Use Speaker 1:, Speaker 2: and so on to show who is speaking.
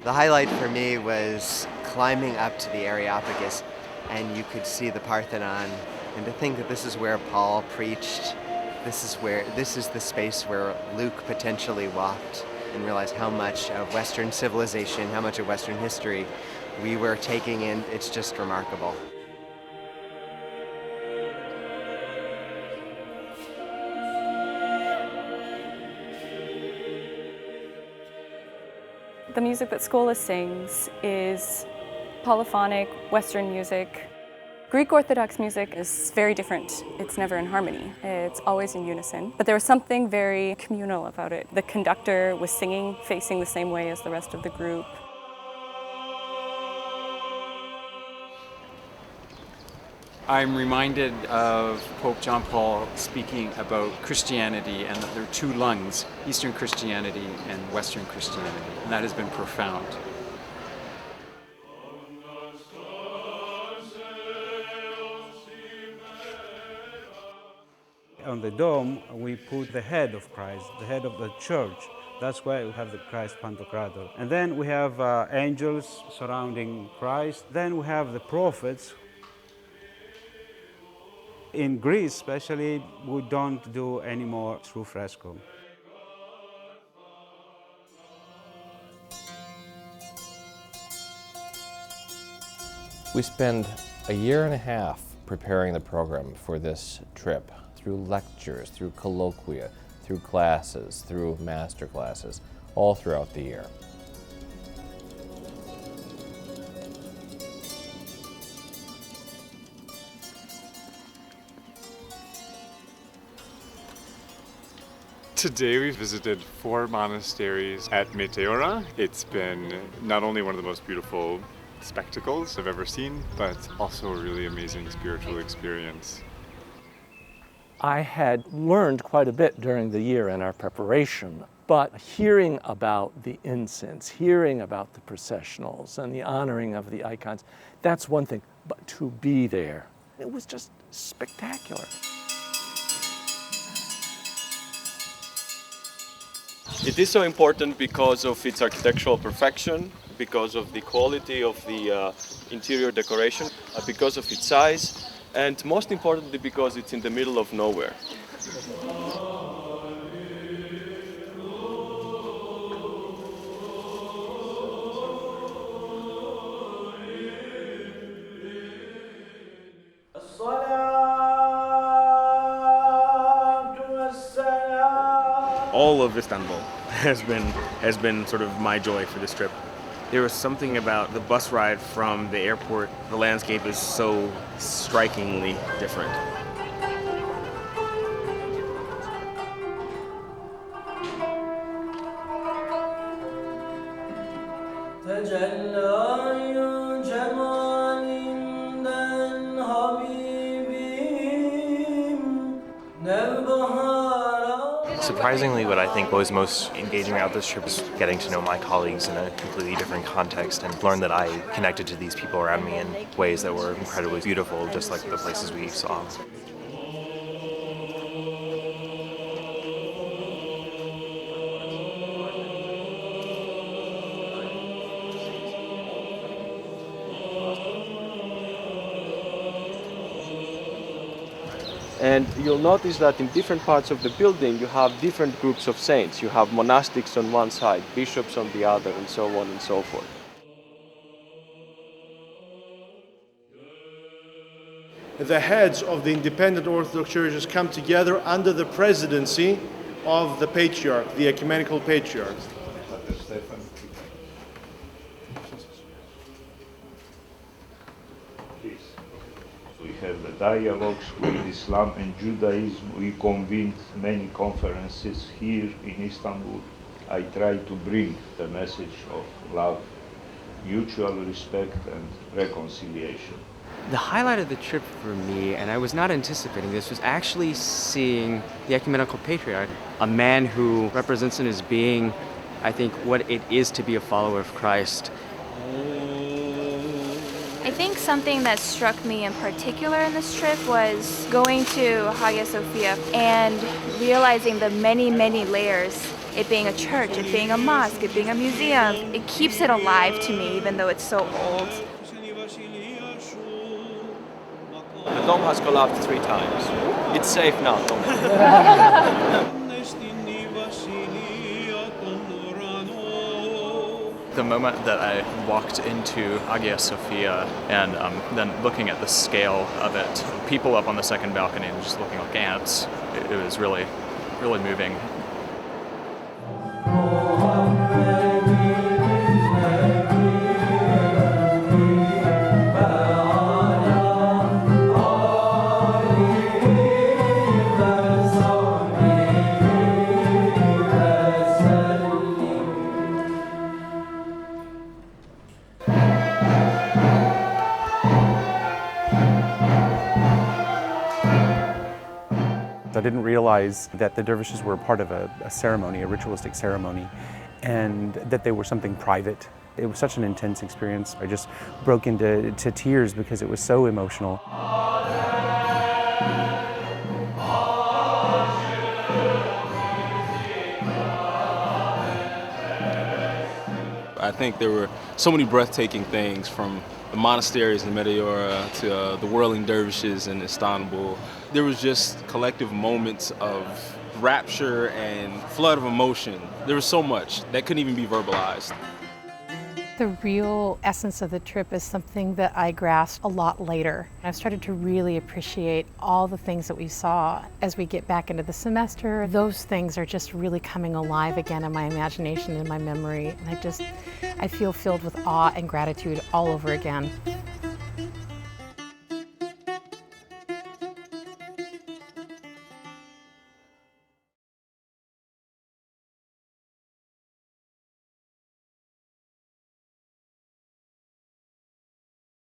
Speaker 1: The highlight for me was climbing up to the Areopagus, and you could see the Parthenon, and to think that this is where Paul preached, this is the space where Luke potentially walked, and realize how much of Western civilization, how much of Western history we were taking in. It's just remarkable.
Speaker 2: The music that SCHOLA sings is polyphonic Western music. Greek Orthodox music is very different. It's never in harmony. It's always in unison. But there was something very communal about it. The conductor was singing, facing the same way as the rest of the group.
Speaker 3: I'm reminded of Pope John Paul speaking about Christianity and that there are two lungs, Eastern Christianity and Western Christianity, and that has been profound.
Speaker 4: On the dome, we put the head of Christ, the head of the church. That's why we have the Christ Pantocrator. And then we have angels surrounding Christ. Then we have the prophets. In Greece, especially, we don't do any more through fresco.
Speaker 5: We spend a year and a half preparing the program for this trip, through lectures, through colloquia, through classes, through master classes, all throughout the year.
Speaker 6: Today we visited 4 monasteries at Meteora. It's been not only one of the most beautiful spectacles I've ever seen, but also a really amazing spiritual experience.
Speaker 7: I had learned quite a bit during the year in our preparation, but hearing about the incense, hearing about the processionals and the honoring of the icons, that's one thing, but to be there, it was just spectacular.
Speaker 8: It is so important because of its architectural perfection, because of the quality of the interior decoration, because of its size, and most importantly because it's in the middle of nowhere.
Speaker 9: All of Istanbul has been sort of my joy for this trip. There was something about the bus ride from the airport. The landscape is so strikingly different.
Speaker 10: Surprisingly, what I think was most engaging about this trip is getting to know my colleagues in a completely different context and learn that I connected to these people around me in ways that were incredibly beautiful, just like the places we saw.
Speaker 8: And you'll notice that in different parts of the building you have different groups of saints. You have monastics on one side, bishops on the other, and so on and so forth.
Speaker 11: The heads of the independent Orthodox churches come together under the presidency of the Patriarch, the Ecumenical Patriarch.
Speaker 12: We have the dialogues with Islam and Judaism. We convened many conferences here in Istanbul. I try to bring the message of love, mutual respect and reconciliation.
Speaker 13: The highlight of the trip for me, and I was not anticipating this, was actually seeing the Ecumenical Patriarch, a man who represents in his being, I think, what it is to be a follower of Christ.
Speaker 14: I think something that struck me in particular in this trip was going to Hagia Sophia and realizing the many, many layers. It being a church, it being a mosque, it being a museum. It keeps it alive to me even though it's so old.
Speaker 8: The dome has collapsed 3 times. It's safe now, don't
Speaker 15: The moment that I walked into Hagia Sophia and then looking at the scale of it, people up on the second balcony and just looking like ants, it was really, really moving.
Speaker 16: I didn't realize that the dervishes were part of a ceremony, a ritualistic ceremony, and that they were something private. It was such an intense experience. I just broke into tears because it was so emotional.
Speaker 17: I think there were so many breathtaking things, from the monasteries in Meteora to the whirling dervishes in Istanbul. There was just collective moments of rapture and flood of emotion. There was so much that couldn't even be verbalized.
Speaker 18: The real essence of the trip is something that I grasped a lot later. I've started to really appreciate all the things that we saw as we get back into the semester. Those things are just really coming alive again in my imagination and my memory. And I feel filled with awe and gratitude all over again.